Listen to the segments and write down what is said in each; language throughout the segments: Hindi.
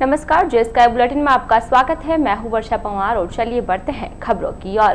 नमस्कार, जे स्काई बुलेटिन में आपका स्वागत है। मैं हूं वर्षा पंवार और चलिए बढ़ते हैं खबरों की ओर।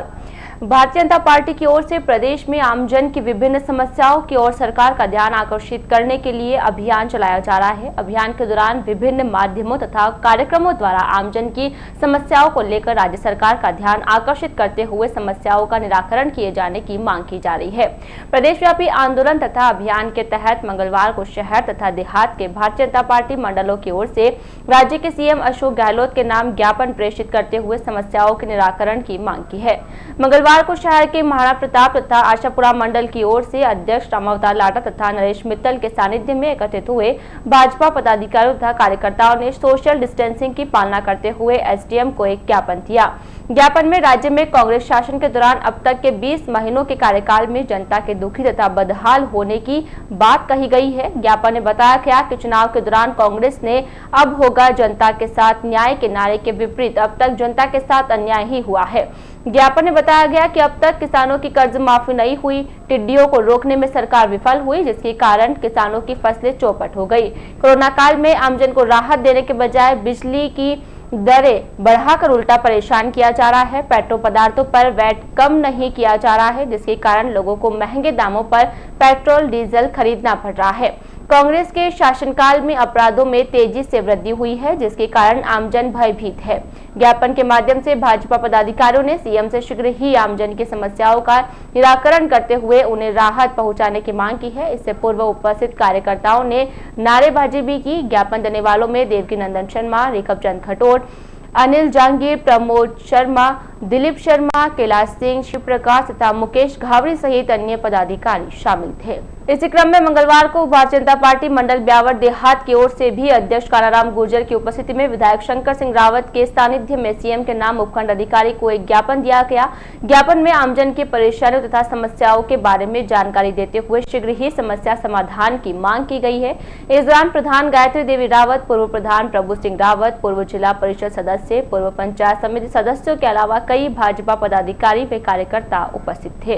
भारतीय जनता पार्टी की ओर से प्रदेश में आमजन की विभिन्न समस्याओं की ओर सरकार का ध्यान आकर्षित करने के लिए अभियान चलाया जा रहा है। अभियान के दौरान विभिन्न माध्यमों तथा कार्यक्रमों द्वारा आमजन की समस्याओं को लेकर राज्य सरकार का ध्यान आकर्षित करते हुए समस्याओं का निराकरण किए जाने की मांग की जा रही है। प्रदेशव्यापी आंदोलन तथा अभियान के तहत मंगलवार को शहर तथा देहात के भारतीय जनता पार्टी मंडलों की ओर से राज्य के सीएम अशोक गहलोत के नाम ज्ञापन प्रेषित करते हुए समस्याओं के निराकरण की मांग की है। मंगलवार को शहर के महाराणा प्रताप तथा आशापुरा मंडल की ओर से अध्यक्ष रामावतार लाटा तथा नरेश मित्तल के सानिध्य में एकत्रित हुए भाजपा पदाधिकारियों तथा कार्यकर्ताओं ने सोशल डिस्टेंसिंग की पालना करते हुए एसडीएम को एक ज्ञापन दिया। ज्ञापन में राज्य में कांग्रेस शासन के दौरान अब तक के 20 महीनों के कार्यकाल में जनता के दुखी तथा बदहाल होने की बात कही गई है। ज्ञापन में बताया गया कि चुनाव के दौरान कांग्रेस ने अब होगा जनता के साथ न्याय के नारे के विपरीत अब तक जनता के साथ अन्याय ही हुआ है। ज्ञापन में बताया गया कि अब तक किसानों की कर्ज माफी नहीं हुई, टिड्डियों को रोकने में सरकार विफल हुई, जिसके कारण किसानों की फसलें चौपट हो गई। कोरोना काल में आमजन को राहत देने के बजाय बिजली की दरें बढ़ाकर उल्टा परेशान किया जा रहा है। पेट्रोल पदार्थों पर वैट कम नहीं किया जा रहा है, जिसके कारण लोगों को महंगे दामों पर पेट्रोल डीजल खरीदना पड़ रहा है। कांग्रेस के शासनकाल में अपराधों में तेजी से वृद्धि हुई है, जिसके कारण आमजन भयभीत है। ज्ञापन के माध्यम से भाजपा पदाधिकारियों ने सीएम से शीघ्र ही आमजन की समस्याओं का निराकरण करते हुए उन्हें राहत पहुंचाने की मांग की है। इससे पूर्व उपस्थित कार्यकर्ताओं ने नारेबाजी भी की। ज्ञापन देने वालों में देवकी नंदन शर्मा, रेखब चंद खटोट, अनिल जहांगीर, प्रमोद शर्मा, दिलीप शर्मा, कैलाश सिंह, शिव प्रकाश तथा मुकेश घावरी सहित अन्य पदाधिकारी शामिल थे। इसी क्रम में मंगलवार को भारतीय जनता पार्टी मंडल ब्यावर देहात की ओर से भी अध्यक्ष कानाराम गुर्जर की उपस्थिति में विधायक शंकर सिंह रावत के सानिध्य में सीएम के नाम उपखंड अधिकारी को एक ज्ञापन दिया गया। ज्ञापन में आमजन की परेशानियों तथा समस्याओं के बारे में जानकारी देते हुए शीघ्र ही समस्या समाधान की मांग की गई है। इस दौरान प्रधान गायत्री देवी रावत, पूर्व प्रधान प्रभु सिंह रावत, पूर्व जिला परिषद सदस्य, पूर्व पंचायत समिति सदस्यों के अलावा कई भाजपा पदाधिकारी व कार्यकर्ता उपस्थित थे।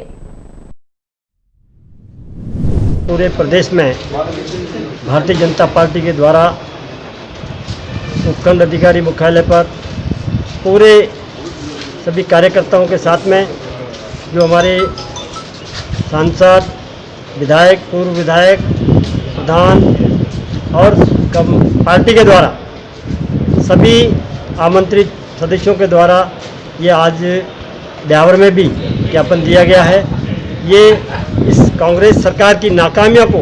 पूरे प्रदेश में भारतीय जनता पार्टी के द्वारा उपखंड अधिकारी मुख्यालय पर पूरे सभी कार्यकर्ताओं के साथ में जो हमारे सांसद, विधायक, पूर्व विधायक, प्रधान और पार्टी के द्वारा सभी आमंत्रित सदस्यों के द्वारा ये आज ब्यावर में भी ज्ञापन दिया गया है। ये इस कांग्रेस सरकार की नाकामियों को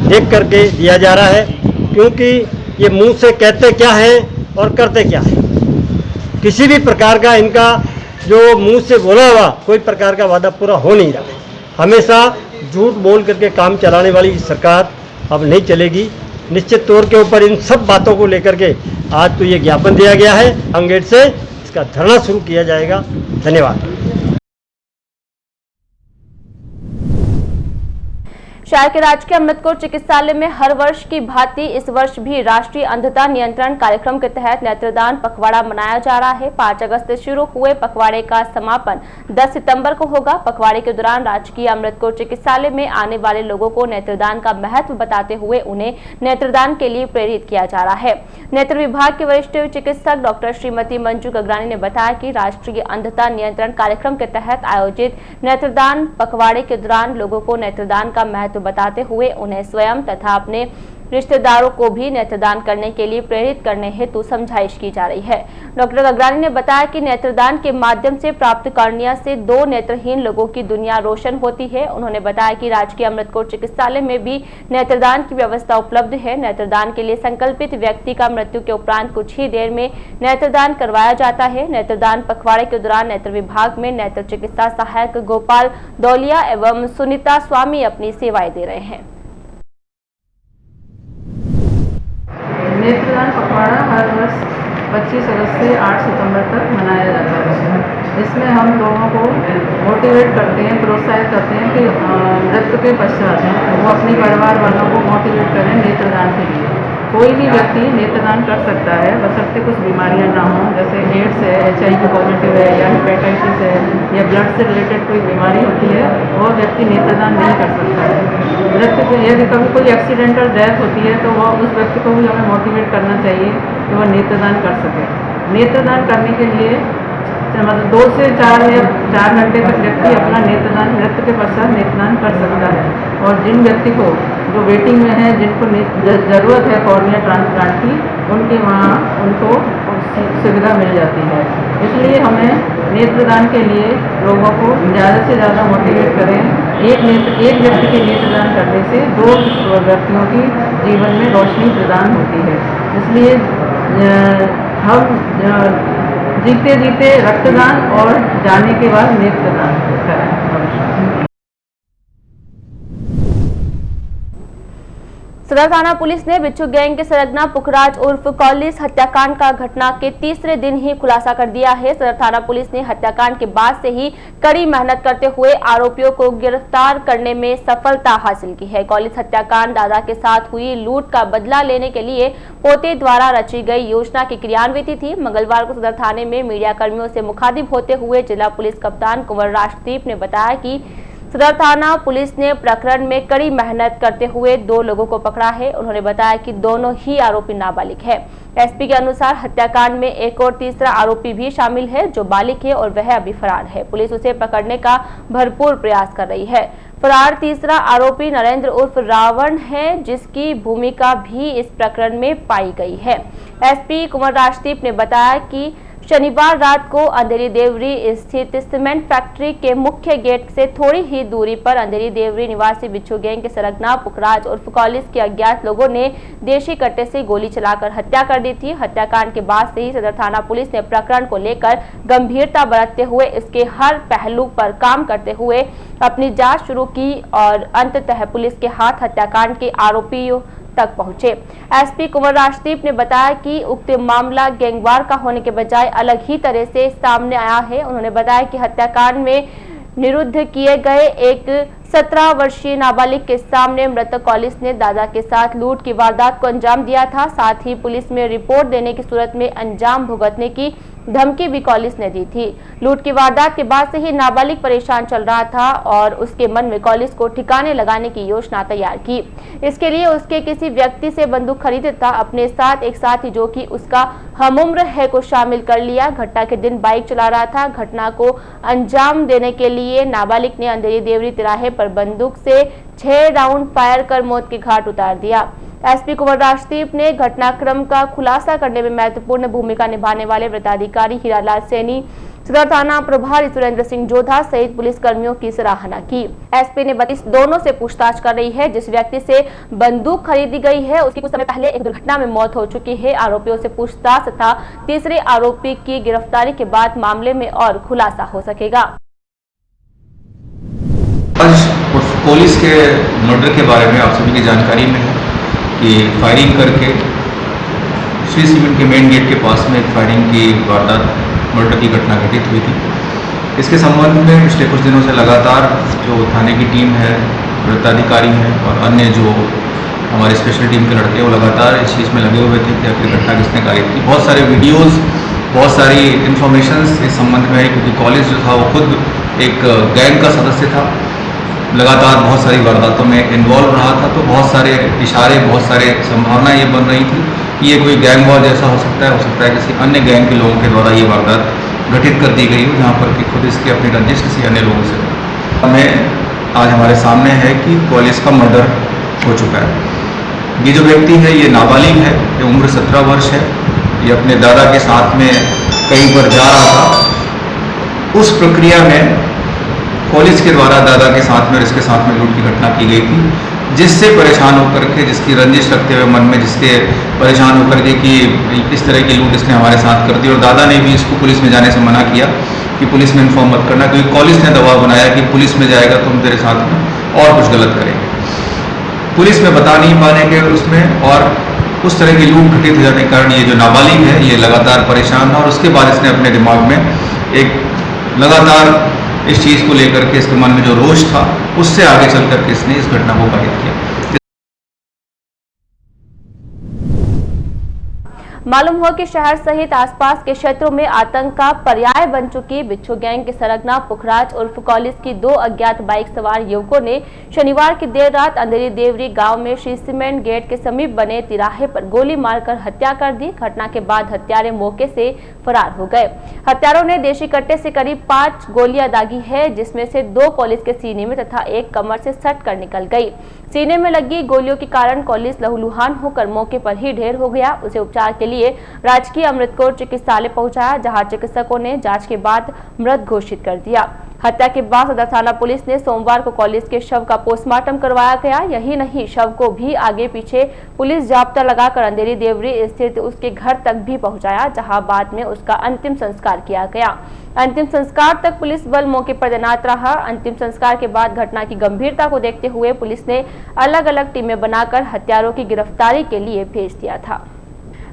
देख करके दिया जा रहा है, क्योंकि ये मुंह से कहते क्या हैं और करते क्या हैं। किसी भी प्रकार का इनका जो मुंह से बोला हुआ कोई प्रकार का वादा पूरा हो नहीं रहा है। हमेशा झूठ बोल करके काम चलाने वाली सरकार अब नहीं चलेगी। निश्चित तौर के ऊपर इन सब बातों को लेकर के आज तो ये ज्ञापन दिया गया है। अंगेट से इसका धरना शुरू किया जाएगा। धन्यवाद। शहर के राजकीय अमृतकोट चिकित्सालय में हर वर्ष की भांति इस वर्ष भी राष्ट्रीय अंधता नियंत्रण कार्यक्रम के तहत नेत्रदान पखवाड़ा मनाया जा रहा है। 5 अगस्त से शुरू हुए पखवाड़े का समापन 10 सितंबर को होगा। पखवाड़े के दौरान राजकीय अमृतकोट चिकित्सालय में आने वाले लोगों को नेत्रदान का महत्व बताते हुए उन्हें नेत्रदान के लिए प्रेरित किया जा रहा है। नेत्र विभाग के वरिष्ठ चिकित्सक डॉक्टर श्रीमती मंजू गगरानी ने बताया कि राष्ट्रीय अंधता नियंत्रण कार्यक्रम के तहत आयोजित नेत्रदान पखवाड़े के दौरान लोगों को नेत्रदान का महत्व बताते हुए उन्हें स्वयं तथा अपने रिश्तेदारों को भी नेत्रदान करने के लिए प्रेरित करने हेतु समझाइश की जा रही है। डॉक्टर गगरानी ने बताया कि नेत्रदान के माध्यम से प्राप्त कार्निया से 2 नेत्रहीन लोगों की दुनिया रोशन होती है। उन्होंने बताया कि राजकीय अमृतकोट चिकित्सालय में भी नेत्रदान की व्यवस्था उपलब्ध है। नेत्रदान के लिए संकल्पित व्यक्ति का मृत्यु के उपरांत कुछ ही देर में नेत्रदान करवाया जाता है। नेत्रदान पखवाड़े के दौरान नेत्र विभाग में नेत्र चिकित्सा सहायक गोपाल दौलिया एवं सुनीता स्वामी अपनी सेवाएं दे रहे हैं। नेत्रदान पखवाड़ा हर वर्ष 25 अगस्त से 8 सितंबर तक मनाया जाता है। इसमें हम लोगों को मोटिवेट करते हैं, प्रोत्साहित करते हैं कि मृत्यु के पश्चात वो अपने परिवार वालों को मोटिवेट करें नेत्रदान के लिए। कोई भी व्यक्ति नेत्रदान कर सकता है, बशर्ते कुछ बीमारियां ना हों, जैसे एड्स है, HIV पॉजिटिव है या हेपेटाइटिस है या ब्लड से रिलेटेड कोई बीमारी होती है, वह व्यक्ति नेत्रदान नहीं कर सकता है। व्यक्ति को यदि कभी कोई एक्सीडेंटल डेथ होती है तो वह उस व्यक्ति को भी हमें मोटिवेट करना चाहिए कि वह नेत्रदान कर सके। नेत्रदान करने के लिए मतलब 2 से 4 या 4 घंटे तक व्यक्ति अपना नेत्रदान मृत्यु के पश्चात नेत्रदान कर सकता है। और जिन व्यक्ति को जो वेटिंग में है, जिनको ज़रूरत है कॉर्निया ट्रांसप्लांट की, उनके वहाँ उनको सुविधा मिल जाती है। इसलिए हमें नेत्रदान के लिए लोगों को ज़्यादा से ज़्यादा मोटिवेट करें। एक व्यक्ति के नेत्रदान करने से 2 व्यक्तियों की जीवन में रोशनी प्रदान होती है। इसलिए हम जीते जीते रक्तदान और जाने के बाद नेत्रदान करें। सदर थाना पुलिस ने बिच्छू गैंग के सरगना पुखराज उर्फ कॉलिस हत्याकांड का घटना के तीसरे दिन ही खुलासा कर दिया है। सदर थाना पुलिस ने हत्याकांड के बाद से ही कड़ी मेहनत करते हुए आरोपियों को गिरफ्तार करने में सफलता हासिल की है। कॉलिस हत्याकांड दादा के साथ हुई लूट का बदला लेने के लिए पोते द्वारा रची गई योजना की क्रियान्वित थी। मंगलवार को सदर थाने में मीडिया कर्मियों से मुखातिब होते हुए जिला पुलिस कप्तान कुंवर राजदीप ने बताया कि सदर थाना पुलिस ने प्रकरण में कड़ी मेहनत करते हुए 2 लोगों को पकड़ा है। उन्होंने बताया कि दोनों ही आरोपी नाबालिग है। एसपी के अनुसार हत्याकांड में एक और तीसरा आरोपी भी शामिल है जो बालिग है और वह अभी फरार है। पुलिस उसे पकड़ने का भरपूर प्रयास कर रही है। फरार तीसरा आरोपी नरेंद्र उर्फ रावण है, जिसकी भूमिका भी इस प्रकरण में पाई गई है। एसपी कुंवर राजदीप ने बताया कि शनिवार रात को अंधेरी देवरी स्थित सीमेंट फैक्ट्री के मुख्य गेट से थोड़ी ही दूरी पर अंधेरी देवरी निवासी बिच्छू गैंग के सरगना पुखराज उर्फ कॉलिस के अज्ञात लोगों ने देशी कट्टे से गोली चलाकर हत्या कर दी थी। हत्याकांड के बाद से ही सदर थाना पुलिस ने प्रकरण को लेकर गंभीरता बरतते हुए इसके हर पहलू पर काम करते हुए अपनी जांच शुरू की और अंततः पुलिस के हाथ हत्याकांड के आरोपियों तक पहुंचे। एसपी कुंवर राजदीप ने बताया कि उक्त मामला गैंगवार का होने के बजाय अलग ही तरह से सामने आया है। उन्होंने बताया कि हत्याकांड में निरुद्ध किए गए एक 17 वर्षीय नाबालिग के सामने मृतक कॉलिस ने दादा के साथ लूट की वारदात को अंजाम दिया था। साथ ही पुलिस में रिपोर्ट देने की सूरत में अंजाम भुगतने की धमकी भी कॉलिस ने दी थी। लूट की वारदात के बाद से ही नाबालिग परेशान चल रहा था और उसके मन में कॉलिस को ठिकाने लगाने की योजना तैयार की। इसके लिए उसके किसी व्यक्ति से बंदूक खरीदता अपने साथ एक साथी जो कि उसका हमउम्र है को शामिल कर लिया। घटना के दिन बाइक चला रहा था। घटना को अंजाम देने के लिए नाबालिग ने अंधेरी देवरी तिराहे पर बंदूक से 6 राउंड फायर कर मौत के घाट उतार दिया। एसपी कुंवर राजदीप ने घटनाक्रम का खुलासा करने में महत्वपूर्ण भूमिका निभाने वाले वृत्ताधिकारी हीरालाल सैनी, सदर थाना प्रभारी सुरेंद्र सिंह जोधा सहित पुलिस कर्मियों की सराहना की। एसपी ने बताया दोनों से पूछताछ कर रही है। जिस व्यक्ति से बंदूक खरीदी गई है उसकी कुछ समय पहले एक दुर्घटना में मौत हो चुकी है। आरोपियों से पूछताछ तथा तीसरे आरोपी की गिरफ्तारी के बाद मामले में और खुलासा हो सकेगा। आज पुलिस के मर्डर के बारे में आप सभी की जानकारी में है कि फायरिंग करके श्री सीमेंट के मेन गेट के पास में एक फायरिंग की वारदात मर्डर की घटना घटित हुई थी। इसके संबंध में पिछले कुछ दिनों से लगातार जो थाने की टीम है, वृत्ताधिकारी हैं और अन्य जो हमारे स्पेशल टीम के लड़के वो लगातार इस चीज़ में लगे हुए थे कि आखिर घटना किसने कारित की। बहुत सारे वीडियोज़, बहुत सारी इन्फॉर्मेशंस इस संबंध में है क्योंकि कॉलेज जो था वो खुद एक गैंग का सदस्य था, लगातार बहुत सारी वारदातों में इन्वॉल्व रहा था। तो बहुत सारे इशारे, बहुत सारे संभावनाएं ये बन रही थी कि ये कोई गैंग वॉर जैसा हो सकता है किसी अन्य गैंग के लोगों के द्वारा ये वारदात घटित कर दी गई हो, जहाँ पर कि खुद इसकी अपनी रंजिश किसी अन्य लोगों से हमें आज हमारे सामने है कि कॉलेज का मर्डर हो चुका है। ये जो व्यक्ति है ये नाबालिग है, ये उम्र 17 वर्ष है। ये अपने दादा के साथ में कहीं पर जा रहा था। उस प्रक्रिया में पुलिस के द्वारा दादा के साथ में और इसके साथ में लूट की घटना की गई थी, जिससे परेशान होकर के, जिसकी रंजिश रखते हुए मन में, जिसके परेशान होकर के कि इस तरह की लूट इसने हमारे साथ कर दी। और दादा ने भी इसको पुलिस में जाने से मना किया कि पुलिस में इन्फॉर्म मत करना, क्योंकि पुलिस ने दबाव बनाया कि पुलिस में जाएगा तो हम तेरे साथ में और कुछ गलत करेंगे। पुलिस में बता नहीं पाने के उसमें और उस तरह की लूट घटित हो जाने के कारण ये जो नाबालिग है ये लगातार परेशान था। और उसके बाद इसने अपने दिमाग में एक लगातार इस चीज़ को लेकर के इसके मन में जो रोष था उससे आगे चल करके इसने इस घटना को कारित किया। मालूम हुआ कि शहर सहित आसपास के क्षेत्रों में आतंक का पर्याय बन चुकी बिच्छू गैंग के सरगना पुखराज उर्फ कॉलेज की 2 अज्ञात बाइक सवार युवकों ने शनिवार की देर रात अंधेरी देवरी गांव में श्री सीमेंट गेट के समीप बने तिराहे पर गोली मारकर हत्या कर दी। घटना के बाद हत्यारे मौके से फरार हो गए। हत्यारों ने देशी कट्टे से करीब 5 गोलियां दागी है, जिसमें से 2 कॉलेज के सीने में तथा एक कमर से सट कर निकल गई। सीने में लगी गोलियों के कारण कॉलेज लहूलुहान होकर मौके पर ही ढेर हो गया। उसे उपचार के लिए राजकीय अमृतकोट चिकित्सालय पहुंचाया, जहां चिकित्सकों ने जांच के बाद मृत घोषित कर दिया। हत्या के बाद सदर थाना पुलिस ने सोमवार को कॉलेज के शव का पोस्टमार्टम करवाया गया। यही नहीं, शव को भी आगे पीछे पुलिस जाब्ता लगाकर अंधेरी देवरी स्थित उसके घर तक भी पहुंचाया, जहां बाद में उसका अंतिम संस्कार किया गया। अंतिम संस्कार तक पुलिस बल मौके पर तैनात रहा। अंतिम संस्कार के बाद घटना की गंभीरता को देखते हुए पुलिस ने अलग अलग टीमें बनाकर हत्यारों की गिरफ्तारी के लिए भेज दिया था।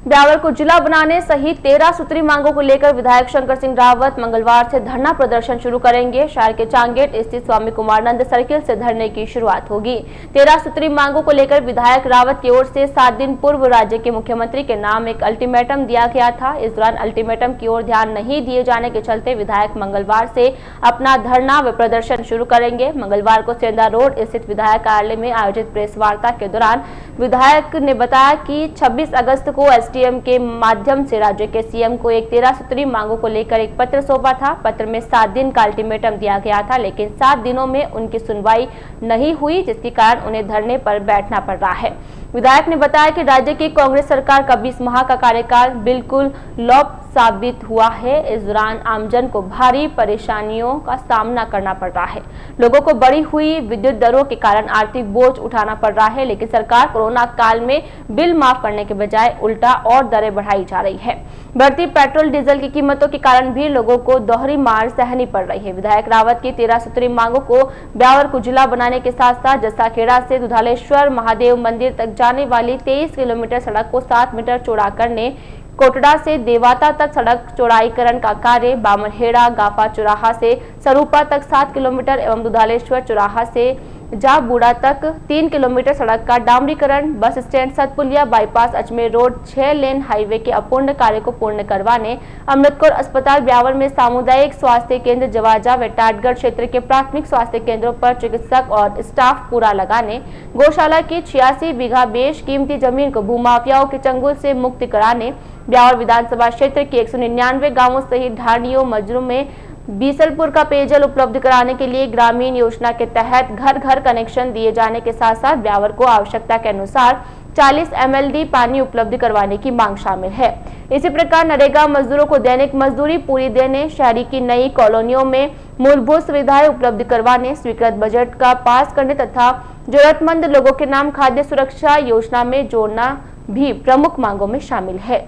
ब्यावर को जिला बनाने सहित 13 सूत्री मांगों को लेकर विधायक शंकर सिंह रावत मंगलवार से धरना प्रदर्शन शुरू करेंगे। शहर के चांगेट स्थित स्वामी कुमारानंद सर्किल से धरने की शुरुआत होगी। 13 सूत्री मांगों को लेकर विधायक रावत की ओर से 7 दिन पूर्व राज्य के मुख्यमंत्री के नाम एक अल्टीमेटम दिया गया था। इस दौरान अल्टीमेटम की ओर ध्यान नहीं दिए जाने के चलते विधायक मंगलवार से अपना धरना व प्रदर्शन शुरू करेंगे। मंगलवार को सेंधा रोड स्थित विधायक कार्यालय में आयोजित प्रेस वार्ता के दौरान विधायक ने बताया कि 26 अगस्त को एसडीएम के माध्यम से राज्य के सीएम को एक 13 सूत्री मांगों को लेकर एक पत्र सौंपा था। पत्र में 7 दिन का अल्टीमेटम दिया गया था, लेकिन 7 दिनों में उनकी सुनवाई नहीं हुई, जिसके कारण उन्हें धरने पर बैठना पड़ रहा है। विधायक ने बताया कि राज्य की कांग्रेस सरकार का 20 माह का कार्यकाल बिल्कुल लॉप साबित हुआ है। इस दौरान आमजन को भारी परेशानियों का सामना करना पड़ रहा है। लोगों को बढ़ी हुई विद्युत दरों के कारण आर्थिक बोझ उठाना पड़ रहा है, लेकिन सरकार कोरोना काल में बिल माफ करने के बजाय उल्टा और दरें बढ़ाई जा रही है। बढ़ती पेट्रोल डीजल की कीमतों के कारण भी लोगों को दोहरी मार सहनी पड़ रही है। विधायक रावत की 13 सूत्री मांगों को ब्यावर को जिला बनाने के साथ साथ जस्साखेड़ा से दुधालेश्वर महादेव मंदिर तक जाने वाली 23 किलोमीटर सड़क को 7 मीटर चौड़ा करने, कोटड़ा से देवाता तक सड़क चौड़ाईकरण का कार्य, बामनहेड़ा गाफा चौराहा से सरूपा तक 7 किलोमीटर एवं दुधालेश्वर चौराहा से जाबूड़ा तक 3 किलोमीटर सड़क का डामरीकरण, बस स्टैंड सतपुलिया bypass Ajmer road 6 lane highway के अपूर्ण कार्य को पूर्ण करवाने, अमृतकोट अस्पताल ब्यावर में सामुदायिक स्वास्थ्य केंद्र जवाजा व टाटगढ़ क्षेत्र के प्राथमिक स्वास्थ्य केंद्रों पर चिकित्सक और स्टाफ पूरा लगाने, गौशाला की 86 बीघा बेश कीमती जमीन को भूमाफियाओं के चंगुल से मुक्त कराने, ब्यावर विधानसभा क्षेत्र के 199 गांवों सहित ढाणियों मजरों में बीसलपुर का पेयजल उपलब्ध कराने के लिए ग्रामीण योजना के तहत घर घर कनेक्शन दिए जाने के साथ साथ ब्यावर को आवश्यकता के अनुसार 40 MLD पानी उपलब्ध करवाने की मांग शामिल है। इसी प्रकार नरेगा मजदूरों को दैनिक मजदूरी पूरी देने, शहरी की नई कॉलोनियों में मूलभूत सुविधाएं उपलब्ध करवाने, स्वीकृत बजट का पास करने तथा जरूरतमंद लोगों के नाम खाद्य सुरक्षा योजना में जोड़ना भी प्रमुख मांगों में शामिल है।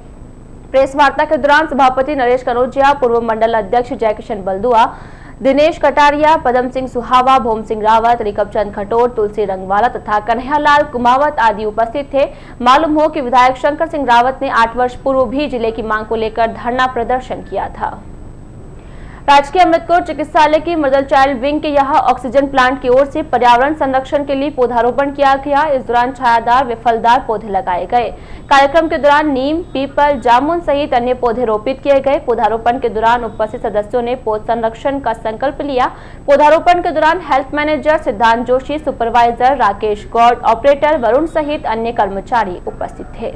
प्रेस वार्ता के दौरान सभापति नरेश कनौजिया, पूर्व मंडल अध्यक्ष जयकिशन बलदुआ, दिनेश कटारिया, पदम सिंह सुहावा, भोम सिंह रावत, रिकब चंद खटोर, तुलसी रंगवाला तथा कन्हैयालाल कुमावत आदि उपस्थित थे। मालूम हो कि विधायक शंकर सिंह रावत ने 8 वर्ष पूर्व भी जिले की मांग को लेकर धरना प्रदर्शन किया था। राजकीय अमृतकोट चिकित्सालय की मदर चाइल्ड विंग के यहाँ ऑक्सीजन प्लांट की ओर से पर्यावरण संरक्षण के लिए पौधारोपण किया गया। इस दौरान छायादार व फलदार पौधे लगाए गए। कार्यक्रम के दौरान नीम, पीपल, जामुन सहित अन्य पौधे रोपित किए गए। पौधारोपण के दौरान उपस्थित सदस्यों ने पौध संरक्षण का संकल्प लिया। पौधारोपण के दौरान हेल्थ मैनेजर सिद्धांत जोशी, सुपरवाइजर राकेश गौड़, ऑपरेटर वरुण सहित अन्य कर्मचारी उपस्थित थे।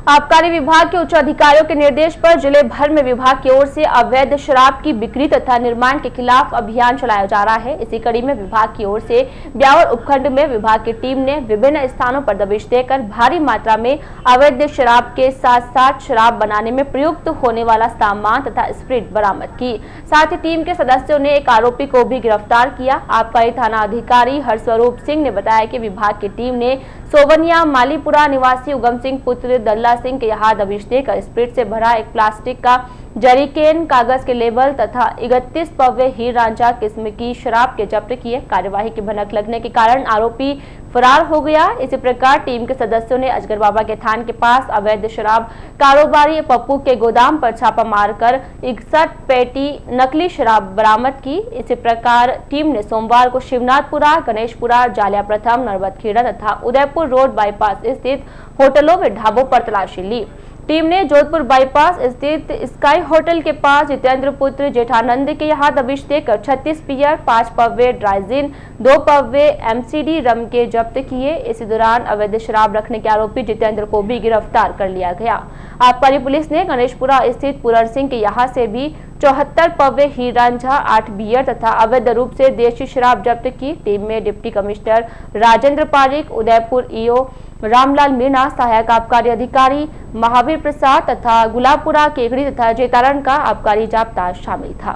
आबकारी विभाग के उच्च अधिकारियों के निर्देश पर जिले भर में विभाग की ओर से अवैध शराब की बिक्री तथा निर्माण के खिलाफ अभियान चलाया जा रहा है। इसी कड़ी में विभाग की ओर से ब्यावर उपखंड में विभाग की टीम ने विभिन्न स्थानों पर दबिश देकर भारी मात्रा में अवैध शराब के साथ साथ शराब बनाने में प्रयुक्त होने वाला सामान तथा स्प्रिट बरामद की। साथ ही टीम के सदस्यों ने एक आरोपी को भी गिरफ्तार किया। आबकारी थाना अधिकारी हर्षस्वरूप सिंह ने बताया कि विभाग की टीम ने सोवनिया मालीपुरा निवासी उगम सिंह पुत्र दल्ला सिंह के यहाँ दबिश देकर स्प्रिट से भरा एक प्लास्टिक का जरीकेन, कागज के लेबल तथा 31 पव्य हीर रांझा किस्म की शराब के जब्त किए। कार्यवाही की भनक लगने के कारण आरोपी फरार हो गया। इसी प्रकार टीम के सदस्यों ने अजगर बाबा के थान के पास अवैध शराब कारोबारी पप्पू के गोदाम पर छापा मारकर 61 पेटी नकली शराब बरामद की। इसी प्रकार टीम ने सोमवार को शिवनाथपुरा, गणेशपुरा, जालिया प्रथम, नरबतखेड़ा तथा उदयपुर रोड बाईपास स्थित होटलों व ढाबों पर तलाशी ली। टीम ने जोधपुर बाईपास स्थित स्काई होटल के पास जितेंद्र पुत्र जेठानंद के यहाँ दबिश देकर 36 बियर, 5 पव्वे ड्राइजिन, 2 पव्वे एमसीडी रम के जब्त किए। इसी दौरान अवैध शराब रखने के आरोपी जितेंद्र को भी गिरफ्तार कर लिया गया। आबकारी पुलिस ने गणेशपुरा स्थित पुरर सिंह के यहाँ से भी 74 पव्वे हीरांझा, 8 बियर तथा अवैध रूप से देशी शराब जब्त की। टीम में deputy commissioner Rajendra Pareek, Udaipur EO Ramlal Meena, सहायक आबकारी अधिकारी महावीर प्रसाद तथा गुलाबपुरा केकड़ी तथा जेतारण का आबकारी जाब्ता शामिल था।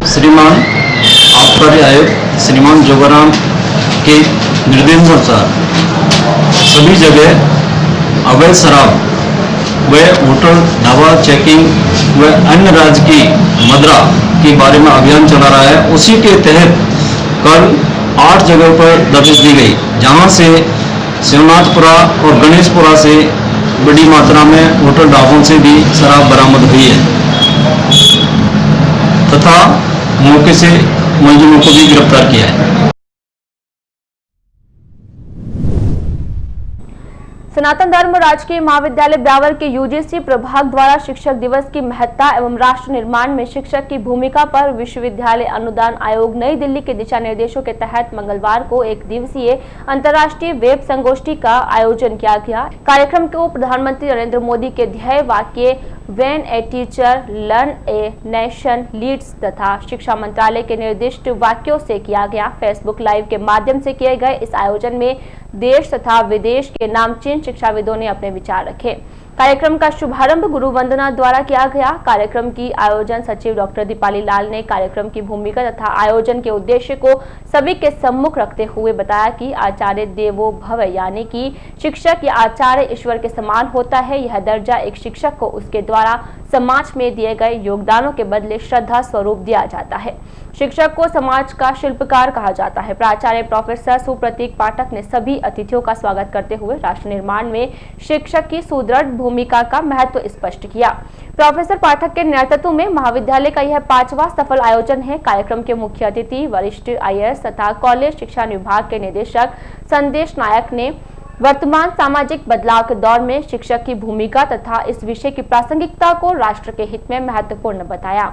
श्रीमान आबकारी आयुक्त श्रीमान जोगाराम के निर्देशानुसार सभी जगह अवैध शराब व होटल ढाबा चेकिंग व अन्य राज्य की मदिरा के बारे में अभियान चला रहा है। उसी के तहत कल 8 जगह पर दबिश दी गई, जहां से शिवनाथपुरा और गणेशपुरा से बड़ी मात्रा में होटल ढाबों से भी शराब बरामद हुई है तथा मौके से मुलजिमों को भी गिरफ्तार किया है। सनातन धर्म राजकीय महाविद्यालय ब्यावर के यूजीसी प्रभाग द्वारा शिक्षक दिवस की महत्ता एवं राष्ट्र निर्माण में शिक्षक की भूमिका पर विश्वविद्यालय अनुदान आयोग नई दिल्ली के दिशा निर्देशों के तहत मंगलवार को 1 दिवसीय अंतर्राष्ट्रीय वेब संगोष्ठी का आयोजन किया गया। कार्यक्रम को प्रधानमंत्री नरेंद्र मोदी के ध्येय वाक्य when a teacher learn a nation leads तथा शिक्षा मंत्रालय के निर्दिष्ट वाक्यों से किया गया। फेसबुक लाइव के माध्यम से किए गए इस आयोजन में देश तथा विदेश के नामचीन शिक्षाविदों ने अपने विचार रखे। कार्यक्रम का शुभारंभ गुरु वंदना द्वारा किया गया। कार्यक्रम की आयोजन सचिव डॉक्टर दीपाली लाल ने कार्यक्रम की भूमिका तथा आयोजन के उद्देश्य को सभी के सम्मुख रखते हुए बताया कि आचार्य देवो भव यानी कि शिक्षक या आचार्य ईश्वर के समान होता है। यह दर्जा एक शिक्षक को उसके द्वारा समाज में दिए गए योगदानों के बदले श्रद्धा स्वरूप दिया जाता है। शिक्षक को समाज का शिल्पकार कहा जाता है। प्राचार्य प्रोफेसर सुप्रतीक पाठक ने सभी अतिथियों का स्वागत करते हुए राष्ट्र निर्माण में शिक्षक की सुदृढ़ भूमिका का महत्व स्पष्ट किया। प्रोफेसर पाठक के नेतृत्व में महाविद्यालय का यह 5वां सफल आयोजन है। कार्यक्रम के मुख्य अतिथि वरिष्ठ IAS तथा कॉलेज शिक्षा विभाग के निदेशक संदेश नायक ने वर्तमान सामाजिक बदलाव के दौर में शिक्षक की भूमिका तथा इस विषय की प्रासंगिकता को राष्ट्र के हित में महत्वपूर्ण बताया।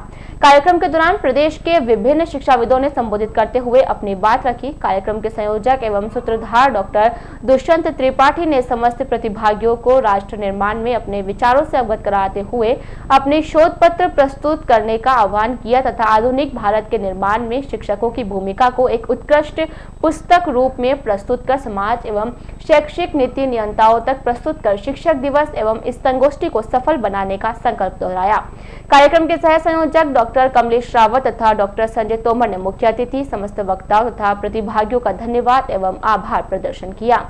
कार्यक्रम के दौरान प्रदेश के विभिन्न शिक्षाविदों ने संबोधित करते हुए अपनी बात रखी। कार्यक्रम के संयोजक एवं सूत्रधार डॉक्टर दुष्यंत त्रिपाठी ने समस्त प्रतिभागियों को राष्ट्र निर्माण में अपने विचारों से अवगत कराते हुए अपने शोध पत्र प्रस्तुत करने का आह्वान किया तथा आधुनिक भारत के निर्माण में शिक्षकों की भूमिका को एक उत्कृष्ट पुस्तक रूप में प्रस्तुत कर समाज एवं शैक्षिक नीति नियंताओं तक प्रस्तुत कर शिक्षक दिवस एवं इस संगोष्ठी को सफल बनाने का संकल्प दोहराया। कार्यक्रम के सह संयोजक डॉक्टर कमलेश रावत तथा डॉक्टर संजय तोमर ने मुख्य अतिथि समस्त वक्ताओं तथा प्रतिभागियों का धन्यवाद एवं आभार प्रदर्शन किया।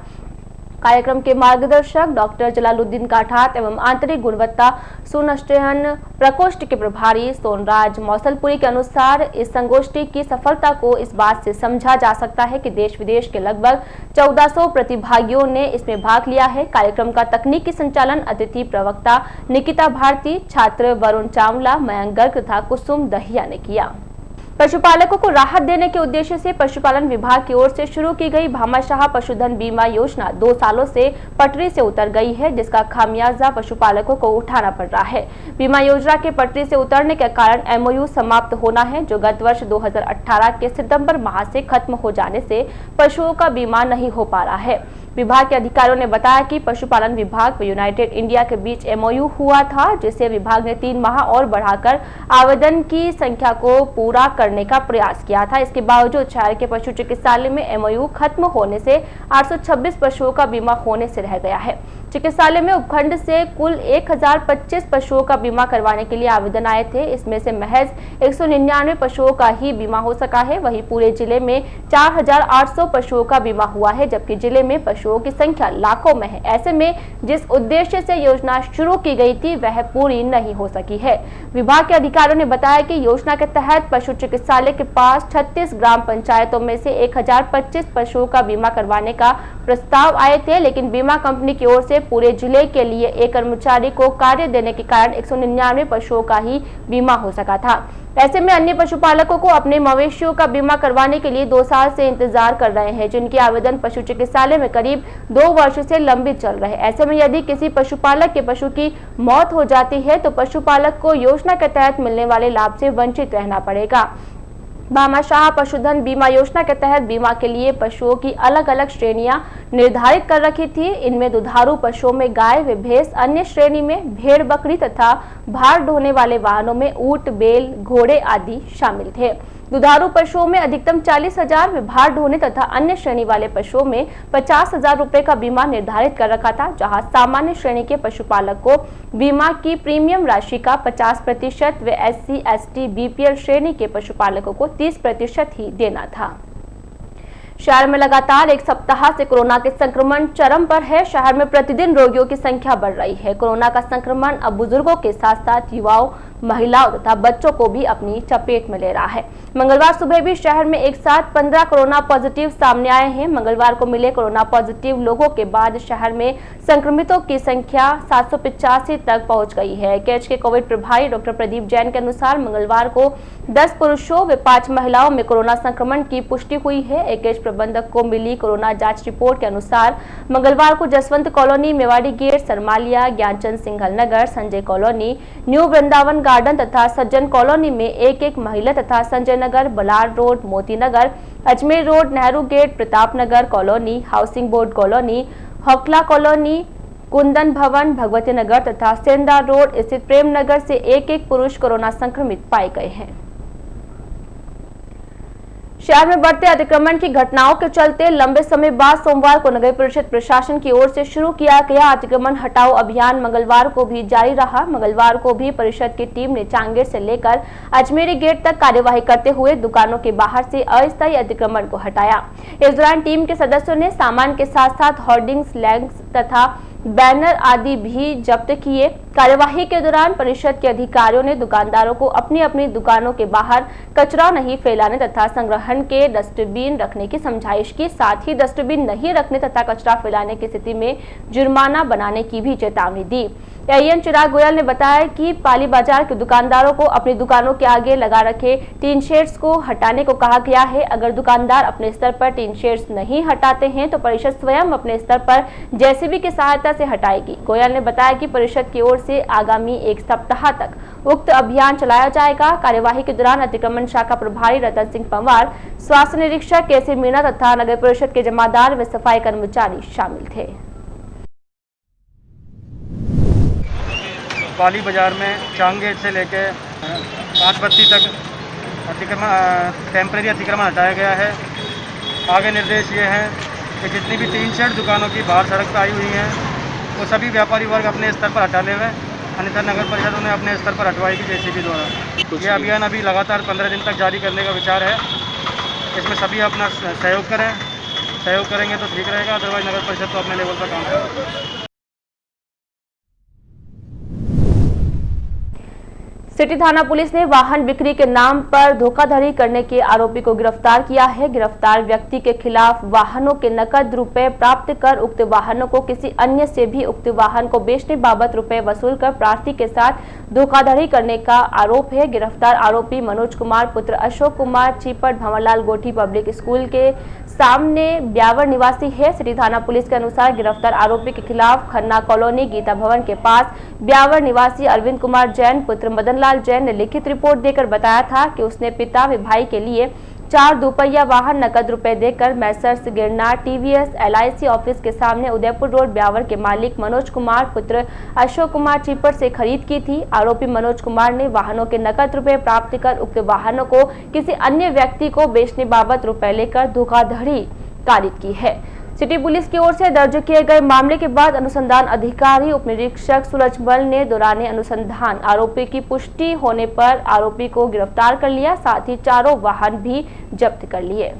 कार्यक्रम के मार्गदर्शक डॉक्टर जलालुद्दीन काठात एवं आंतरिक गुणवत्ता सुनिश्चयन प्रकोष्ठ के प्रभारी सोनराज मौसलपुरी के अनुसार इस संगोष्ठी की सफलता को इस बात से समझा जा सकता है कि देश विदेश के लगभग 1400 प्रतिभागियों ने इसमें भाग लिया है। कार्यक्रम का तकनीकी संचालन अतिथि प्रवक्ता निकिता भारती, छात्र वरुण चावला, मयंक गर्ग तथा कुसुम दहिया ने किया। पशुपालकों को राहत देने के उद्देश्य से पशुपालन विभाग की ओर से शुरू की गई भामाशाह पशुधन बीमा योजना 2 सालों से पटरी से उतर गई है, जिसका खामियाजा पशुपालकों को उठाना पड़ रहा है। बीमा योजना के पटरी से उतरने के कारण MOU समाप्त होना है, जो गत वर्ष 2018 के सितंबर माह से खत्म हो जाने से पशुओं का बीमा नहीं हो पा रहा है। विभाग के अधिकारियों ने बताया कि पशुपालन विभाग व यूनाइटेड इंडिया के बीच MOU हुआ था, जिसे विभाग ने 3 माह और बढ़ाकर आवेदन की संख्या को पूरा करने का प्रयास किया था। इसके बावजूद शहर के पशु चिकित्सालय में MOU खत्म होने से 826 पशुओं का बीमा होने से रह गया है। चिकित्सालय में उपखंड से कुल 1025 पशुओं का बीमा करवाने के लिए आवेदन आए थे। इसमें से महज 199 पशुओं का ही बीमा हो सका है। वहीं पूरे जिले में 4800 पशुओं का बीमा हुआ है, जबकि जिले में पशुओं की संख्या लाखों में है। ऐसे में जिस उद्देश्य से योजना शुरू की गई थी वह पूरी नहीं हो सकी है। विभाग के अधिकारियों ने बताया कि योजना के तहत पशु चिकित्सालय के पास 36 ग्राम पंचायतों में से 1025 पशुओं का बीमा करवाने का प्रस्ताव आए थे, लेकिन बीमा कंपनी की ओर से पूरे जिले के लिए एक कर्मचारी को कार्य देने के कारण 199 पशुओं का ही बीमा हो सका था। ऐसे में अन्य पशुपालकों को अपने मवेशियों का बीमा करवाने के लिए 2 साल से इंतजार कर रहे हैं, जिनके आवेदन पशु चिकित्सालय में करीब 2 वर्ष से लंबित चल रहे हैं। ऐसे में यदि किसी पशुपालक के पशु की मौत हो जाती है तो पशुपालक को योजना के तहत मिलने वाले लाभ से वंचित रहना पड़ेगा। भामाशाह पशुधन बीमा योजना के तहत बीमा के लिए पशुओं की अलग अलग श्रेणियां निर्धारित कर रखी थी। इनमें दुधारू पशुओं में गाय व भैंस, अन्य श्रेणी में भेड़, बकरी तथा भार ढोने वाले वाहनों में ऊंट, बैल, घोड़े आदि शामिल थे। दुधारू पशुओं में अधिकतम 40,000, भार ढोने तथा अन्य श्रेणी वाले पशुओं में 50,000 रुपए का बीमा निर्धारित कर रखा था, जहां सामान्य श्रेणी के पशुपालक को बीमा की प्रीमियम राशि का 50% व SC, ST, BPL श्रेणी के पशुपालकों को 30% ही देना था। शहर में लगातार एक सप्ताह से कोरोना के संक्रमण चरम पर है। शहर में प्रतिदिन रोगियों की संख्या बढ़ रही है। कोरोना का संक्रमण अब बुजुर्गों के साथ साथ युवाओं, महिलाओं तथा बच्चों को भी अपनी चपेट में ले रहा है। मंगलवार सुबह भी शहर में एक साथ 15 कोरोना पॉजिटिव सामने आए हैं। मंगलवार को मिले कोरोना पॉजिटिव लोगों के बाद शहर में संक्रमितों की संख्या 785 तक पहुंच गई है। केच के कोविड प्रभारी डॉक्टर प्रदीप जैन के अनुसार मंगलवार को 10 पुरुषों व 5 महिलाओं में कोरोना संक्रमण की पुष्टि हुई है। एकेश प्रबंधक को मिली कोरोना जांच रिपोर्ट के अनुसार मंगलवार को Jaswant colony, Mewari gate, Sarmalia, Gyanchand Singhal Nagar, Sanjay colony, new Vrindavan garden तथा सज्जन कॉलोनी में एक महिला तथा Sanjay Nagar, Balar road, Moti Nagar, Ajmer road, Nehru gate, Pratap Nagar colony, housing board colony, Haukla colony, Kundan Bhavan, Bhagwati नगर तथा सेंदा रोड स्थित प्रेम नगर से एक पुरुष कोरोना संक्रमित पाए गए हैं। शहर में बढ़ते अतिक्रमण की घटनाओं के चलते लंबे समय बाद सोमवार को नगर परिषद प्रशासन की ओर से शुरू किया गया अतिक्रमण हटाओ अभियान मंगलवार को भी जारी रहा। मंगलवार को भी परिषद की टीम ने चांगेर से लेकर अजमेरी गेट तक कार्यवाही करते हुए दुकानों के बाहर से अस्थायी अतिक्रमण को हटाया। इस दौरान टीम के सदस्यों ने सामान के साथ साथ होर्डिंग्स, लैंप्स तथा बैनर आदि भी जब्त किए। कार्यवाही के दौरान परिषद के अधिकारियों ने दुकानदारों को अपनी अपनी दुकानों के बाहर कचरा नहीं फैलाने तथा संग्रहण के डस्टबिन रखने की समझाइश की। साथ ही डस्टबिन नहीं रखने तथा कचरा फैलाने की स्थिति में जुर्माना बनाने की भी चेतावनी दी। एएन चिराग गोयल ने बताया कि पाली बाजार के दुकानदारों को अपनी दुकानों के आगे लगा रखे टीन शेड्स को हटाने को कहा गया है। अगर दुकानदार अपने स्तर पर टीन शेड्स नहीं हटाते हैं तो परिषद स्वयं अपने स्तर पर जेसीबी की सहायता से हटाएगी। गोयल ने बताया कि परिषद की ओर से आगामी एक सप्ताह तक उक्त अभियान चलाया जाएगा। कार्यवाही के दौरान अतिक्रमण शाखा प्रभारी रतन सिंह पंवार, स्वास्थ्य निरीक्षक केसी मीणा तथा नगर परिषद के जमादार व सफाई कर्मचारी शामिल थे। पाली बाजार में चांगेट से लेकर 5 बत्ती तक टेम्परेरी अतिक्रमण हटाया गया है। आगे निर्देश ये हैं कि जितनी भी 3 शेड दुकानों की बाहर सड़क पर आई हुई हैं वो सभी व्यापारी वर्ग अपने स्तर पर हटा ले हुए, अन्यथा नगर परिषद उन्हें अपने स्तर पर हटवाएगी जेसीबी द्वारा। ये अभियान अभी लगातार 15 दिन तक जारी करने का विचार है। इसमें सभी अपना सहयोग करें, सहयोग करेंगे तो ठीक रहेगा, अदरवाइज नगर परिषद तो अपने लेवल पर काम करें। सिटी थाना पुलिस ने वाहन बिक्री के नाम पर धोखाधड़ी करने के आरोपी को गिरफ्तार किया है। गिरफ्तार व्यक्ति के खिलाफ वाहनों के नकद रुपए प्राप्त कर उक्त वाहनों को किसी अन्य से भी उक्त वाहन को बेचने बाबत रुपए वसूल कर प्रार्थी के साथ धोखाधड़ी करने का आरोप है। गिरफ्तार आरोपी मनोज कुमार पुत्र अशोक कुमार चीपट भंवरलाल गोठी पब्लिक स्कूल के सामने ब्यावर निवासी है। सिटी थाना पुलिस के अनुसार गिरफ्तार आरोपी के खिलाफ खन्ना कॉलोनी गीता भवन के पास ब्यावर निवासी अरविंद कुमार जैन पुत्र मदनलाल जैन ने लिखित रिपोर्ट देकर बताया था कि उसने पिता व भाई के लिए 4 दोपहिया वाहन नकद रुपए देकर Messrs Girnar TVS LIC office के सामने उदयपुर रोड ब्यावर के मालिक मनोज कुमार पुत्र अशोक कुमार चीपट से खरीद की थी। आरोपी मनोज कुमार ने वाहनों के नकद रुपए प्राप्त कर उक्त वाहनों को किसी अन्य व्यक्ति को बेचने बाबत रुपए लेकर धोखाधड़ी कारित की है। सिटी पुलिस की ओर से दर्ज किए गए मामले के बाद अनुसंधान अधिकारी उप निरीक्षक सूरजमल ने दौरान अनुसंधान आरोपी की पुष्टि होने पर आरोपी को गिरफ्तार कर लिया, साथ ही 4 वाहन भी जब्त कर लिए।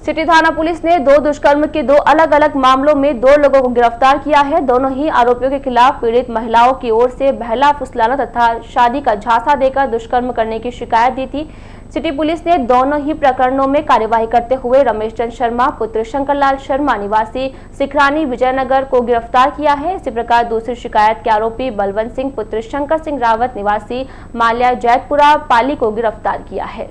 सिटी थाना पुलिस ने 2 दुष्कर्म के 2 अलग अलग मामलों में 2 लोगों को गिरफ्तार किया है। दोनों ही आरोपियों के खिलाफ पीड़ित महिलाओं की ओर से बहला फुसलाना तथा शादी का झांसा देकर दुष्कर्म करने की शिकायत दी थी। सिटी पुलिस ने दोनों ही प्रकरणों में कार्यवाही करते हुए रमेश चंद्र शर्मा पुत्र शंकरलाल शर्मा निवासी सिखरानी विजयनगर को गिरफ्तार किया है। इसी प्रकार दूसरी शिकायत के आरोपी बलवंत सिंह पुत्र शंकर सिंह रावत निवासी माल्या जैतपुरा पाली को गिरफ्तार किया है।